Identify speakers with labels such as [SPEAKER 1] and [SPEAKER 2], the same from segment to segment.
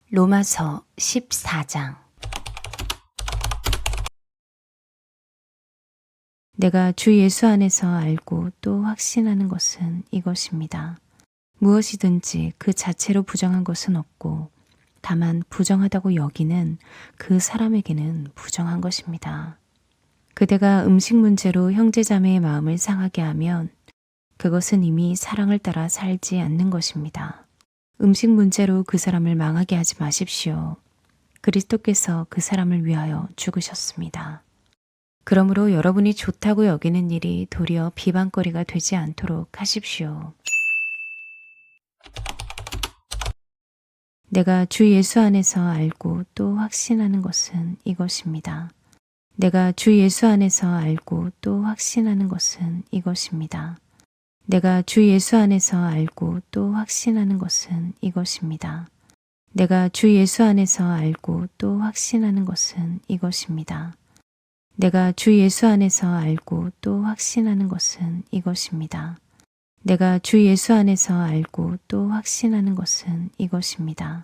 [SPEAKER 1] 로마서 14장. 내가 주 예수 안에서 알고 또 확신하는 것은 이것입니다. 무엇이든지 그 자체로 부정한 것은 없고 다만 부정하다고 여기는 그 사람에게는 부정한 것입니다. 그대가 음식 문제로 형제자매의 마음을 상하게 하면 그것은 이미 사랑을 따라 살지 않는 것입니다. 음식 문제로 그 사람을 망하게 하지 마십시오. 그리스도께서 그 사람을 위하여 죽으셨습니다. 그러므로 여러분이 좋다고 여기는 일이 도리어 비방거리가 되지 않도록 하십시오. 내가 주 예수 안에서 알고 또 확신하는 것은 이것입니다. 내가 주 예수 안에서 알고 또 확신하는 것은 이것입니다. 내가 주 예수 안에서 알고 또 확신하는 것은 이것입니다. 내가 주 예수 안에서 알고 또 확신하는 것은 이것입니다. 내가 주 예수 안에서 알고 또 확신하는 것은 이것입니다. 내가 주 예수 안에서 알고 또 확신하는 것은 이것입니다.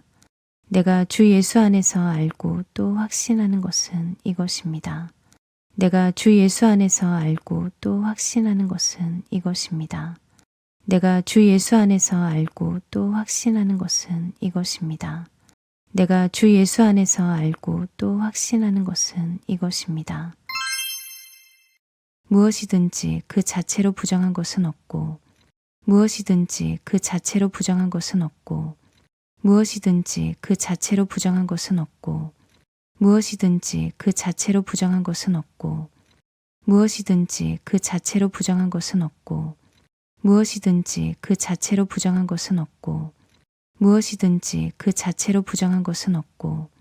[SPEAKER 1] 내가 주 예수 안에서 알고 또 확신하는 것은 이것입니다. 내가 주 예수 안에서 알고 또 확신하는 것은 이것입니다. 내가 주 예수 안에서 알고 또 확신하는 것은 이것입니다. 내가 주 예수 안에서 알고 또 확신하는 것은 이것입니다. 무엇이든지 그 자체로 부정한 것은 없고 무엇이든지 그 자체로 부정한 것은 없고 무엇이든지 그 자체로 부정한 것은 없고 무엇이든지 그 자체로 부정한 것은 없고 무엇이든지 그 자체로 부정한 것은 없고 무엇이든지 그 자체로 부정한 것은 없고 무엇이든지 그 자체로 부정한 것은 없고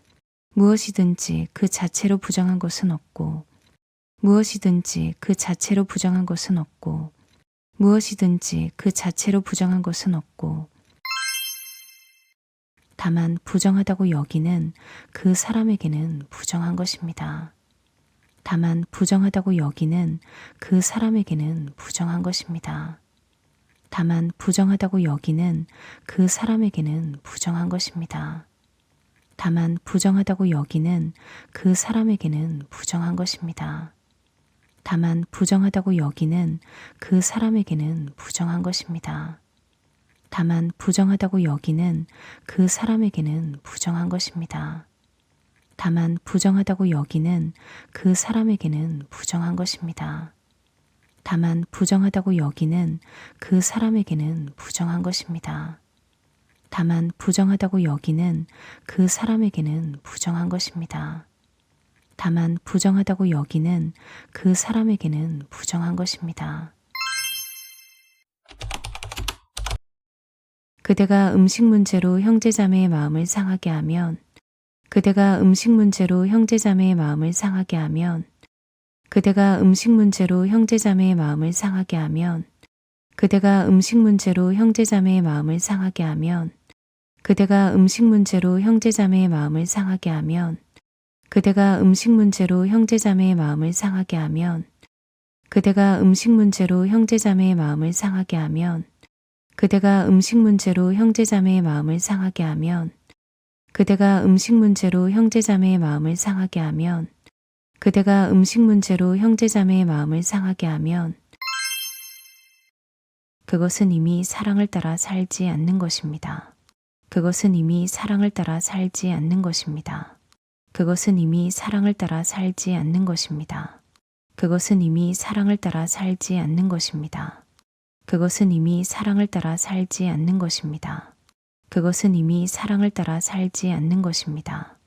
[SPEAKER 1] 무엇이든지 그 자체로 부정한 것은 없고 무엇이든지 그 자체로 부정한 것은 없고 무엇이든지 그 자체로 부정한 것은 없고 다만 부정하다고 여기는 그 사람에게는 부정한 것입니다. 다만 부정하다고 여기는 그 사람에게는 부정한 것입니다. 다만 부정하다고 여기는 그 사람에게는 부정한 것입니다. 다만 부정하다고 여기는 그 사람에게는 부정한 것입니다. 다만 부정하다고 여기는 그 사람에게는 부정한 것입니다. 다만 부정하다고 여기는 그 사람에게는 부정한 것입니다. 다만 부정하다고 여기는 그 사람에게는 부정한 것입니다. 다만 부정하다고 여기는 그 사람에게는 부정한 것입니다. 다만 부정하다고 여기는 그 사람에게는 부정한 것입니다. 다만 부정하다고 여기는 그 사람에게는 부정한 것입니다. 그대가 음식 문제로 형제자매의 마음을 상하게 하면 그대가 음식 문제로 형제자매의 마음을 상하게 하면 그대가 음식 문제로 형제자매의 마음을 상하게 하면 그대가 음식 문제로 형제자매의 마음을 상하게 하면 그대가 음식 문제로 형제자매의 마음을 상하게 하면 그대가 음식 문제로 형제자매의 마음을 상하게 하면 그대가 음식 문제로 형제자매의 마음을 상하게 하면 그대가 음식 문제로 형제자매의 마음을 상하게 하면 그대가 음식 문제로 형제자매의 마음을 상하게 하면 그대가 음식 문제로 형제자매의 마음을 상하게 하면 그것은 이미 사랑을 따라 살지 않는 것입니다. 그것은 이미 사랑을 따라 살지 않는 것입니다. 그것은 이미 사랑을 따라 살지 않는 것입니다. 그것은 이미 사랑을 따라 살지 않는 것입니다. 그것은 이미 사랑을 따라 살지 않는 것입니다. 그것은 이미 사랑을 따라 살지 않는 것입니다.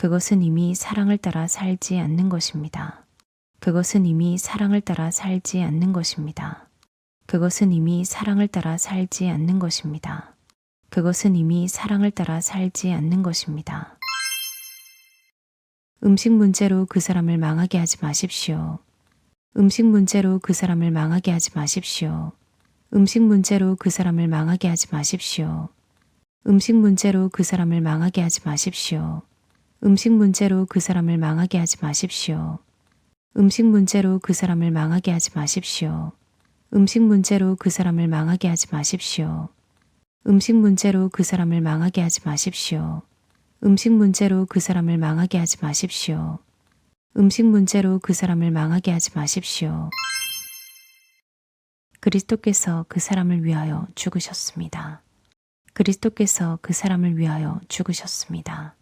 [SPEAKER 1] 그것은 이미 사랑을 따라 살지 않는 것입니다. 그것은 이미 사랑을 따라 살지 않는 것입니다. 그것은 이미 사랑을 따라 살지 않는 것입니다. 그것은 이미 사랑을 따라 살지 않는 것입니다. 음식 문제로 그 사람을 망하게 하지 마십시오. 음식 문제로 그 사람을 망하게 하지 마십시오. 음식 문제로 그 사람을 망하게 하지 마십시오. 음식 문제로 그 사람을 망하게 하지 마십시오. 음식 문제로 그 사람을 망하게 하지 마십시오. 음식 문제로 그 사람을 망하게 하지 마십시오. 음식 문제로 그 사람을 망하게 하지 마십시오. 음식 문제로 그 사람을 망하게 하지 마십시오. 음식 문제로 그 사람을 망하게 하지 마십시오. 음식 문제로 그 사람을 망하게 하지 마십시오. 그리스도께서 그 사람을 위하여 죽으셨습니다. 그리스도께서 그 사람을 위하여 죽으셨습니다.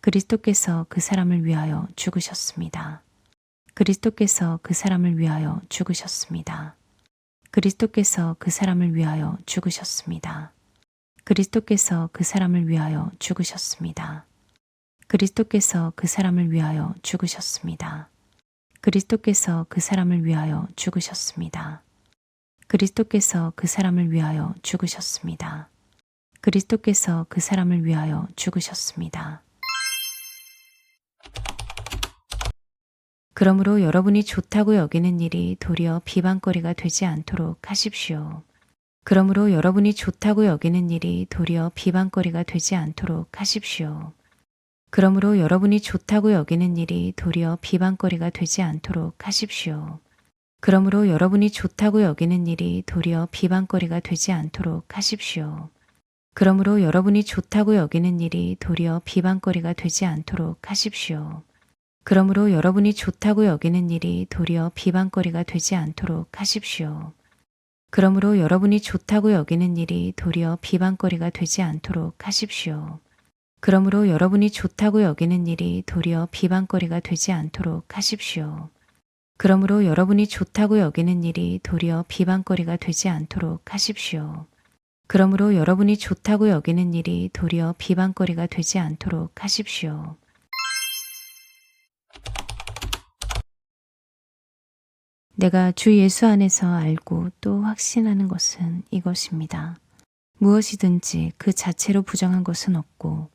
[SPEAKER 1] 그리스도께서 그 사람을 위하여 죽으셨습니다. 그리스도께서 그 사람을 위하여 죽으셨습니다. 그리스도께서 그 사람을 위하여 죽으셨습니다. 그리스도께서 그 사람을 위하여 죽으셨습니다. 그리스도께서 그 사람을 위하여 죽으셨습니다. 그리스도께서 그 사람을 위하여 죽으셨습니다. 그리스도께서 그 사람을 위하여 죽으셨습니다. 그리스도께서 그 사람을 위하여 죽으셨습니다. 그러므로 여러분이 좋다고 여기는 일이 도리어 비방거리가 되지 않도록 하십시오. 그러므로 여러분이 좋다고 여기는 일이 도리어 비방거리가 되지 않도록 하십시오. 그러므로 여러분이 좋다고 여기는 일이 도리어 비방거리가 되지 않도록 하십시오. 그러므로 여러분이 좋다고 여기는 일이 도리어 비방거리가 되지 않도록 하십시오. 그러므로 여러분이 좋다고 여기는 일이 도리어 비방거리가 되지 않도록 하십시오. 그러므로 여러분이 좋다고 여기는 일이 도리어 비방거리가 되지 않도록 하십시오. 그러므로 여러분이 좋다고 여기는 일이 도리어 비방거리가 되지 않도록 하십시오. 그러므로 여러분이 좋다고 여기는 일이 도리어 비방거리가 되지 않도록 하십시오. 그러므로 여러분이 좋다고 여기는 일이 도리어 비방거리가 되지 않도록 하십시오. 그러므로 여러분이 좋다고 여기는 일이 도리어 비방거리가 되지 않도록 하십시오. 내가 주 예수 안에서 알고 또 확신하는 것은 이것입니다. 무엇이든지 그 자체로 부정한 것은 없고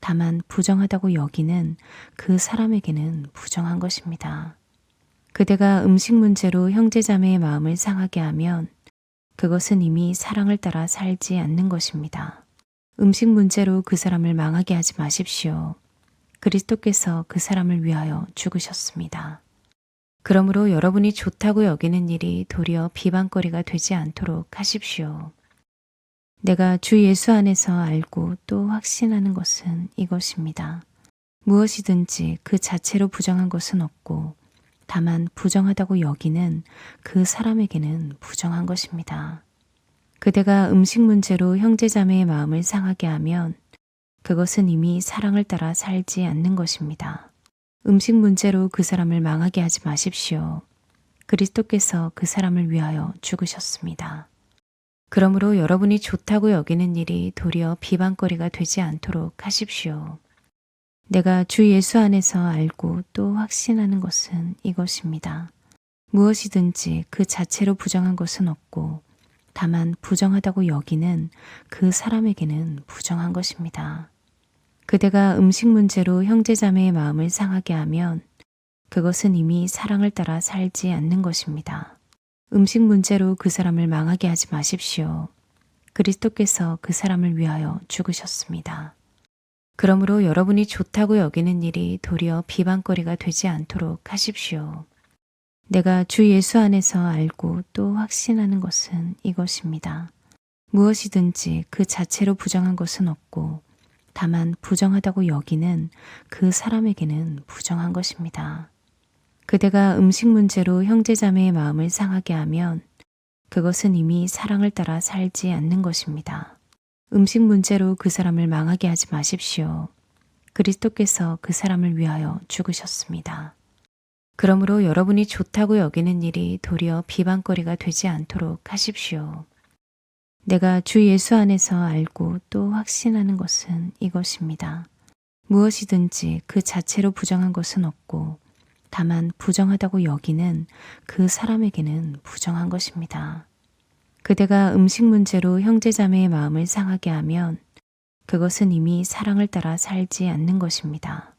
[SPEAKER 1] 다만 부정하다고 여기는 그 사람에게는 부정한 것입니다. 그대가 음식 문제로 형제자매의 마음을 상하게 하면 그것은 이미 사랑을 따라 살지 않는 것입니다. 음식 문제로 그 사람을 망하게 하지 마십시오. 그리스도께서 그 사람을 위하여 죽으셨습니다. 그러므로 여러분이 좋다고 여기는 일이 도리어 비방거리가 되지 않도록 하십시오. 내가 주 예수 안에서 알고 또 확신하는 것은 이것입니다. 무엇이든지 그 자체로 부정한 것은 없고 다만 부정하다고 여기는 그 사람에게는 부정한 것입니다. 그대가 음식 문제로 형제자매의 마음을 상하게 하면 그것은 이미 사랑을 따라 살지 않는 것입니다. 음식 문제로 그 사람을 망하게 하지 마십시오. 그리스도께서 그 사람을 위하여 죽으셨습니다. 그러므로 여러분이 좋다고 여기는 일이 도리어 비방거리가 되지 않도록 하십시오. 내가 주 예수 안에서 알고 또 확신하는 것은 이것입니다. 무엇이든지 그 자체로 부정한 것은 없고 다만 부정하다고 여기는 그 사람에게는 부정한 것입니다. 그대가 음식 문제로 형제자매의 마음을 상하게 하면 그것은 이미 사랑을 따라 살지 않는 것입니다. 음식 문제로 그 사람을 망하게 하지 마십시오. 그리스도께서 그 사람을 위하여 죽으셨습니다. 그러므로 여러분이 좋다고 여기는 일이 도리어 비방거리가 되지 않도록 하십시오. 내가 주 예수 안에서 알고 또 확신하는 것은 이것입니다. 무엇이든지 그 자체로 부정한 것은 없고 다만 부정하다고 여기는 그 사람에게는 부정한 것입니다. 그대가 음식 문제로 형제자매의 마음을 상하게 하면 그것은 이미 사랑을 따라 살지 않는 것입니다. 음식 문제로 그 사람을 망하게 하지 마십시오. 그리스도께서 그 사람을 위하여 죽으셨습니다. 그러므로 여러분이 좋다고 여기는 일이 도리어 비방거리가 되지 않도록 하십시오. 내가 주 예수 안에서 알고 또 확신하는 것은 이것입니다. 무엇이든지 그 자체로 부정한 것은 없고 다만 부정하다고 여기는 그 사람에게는 부정한 것입니다. 그대가 음식 문제로 형제자매의 마음을 상하게 하면 그것은 이미 사랑을 따라 살지 않는 것입니다.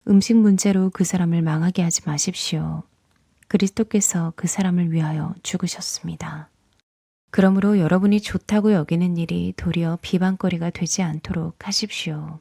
[SPEAKER 1] 음식 문제로 그 사람을 망하게 하지 마십시오. 그리스도께서 그 사람을 위하여 죽으셨습니다. 그러므로 여러분이 좋다고 여기는 일이 도리어 비방거리가 되지 않도록 하십시오.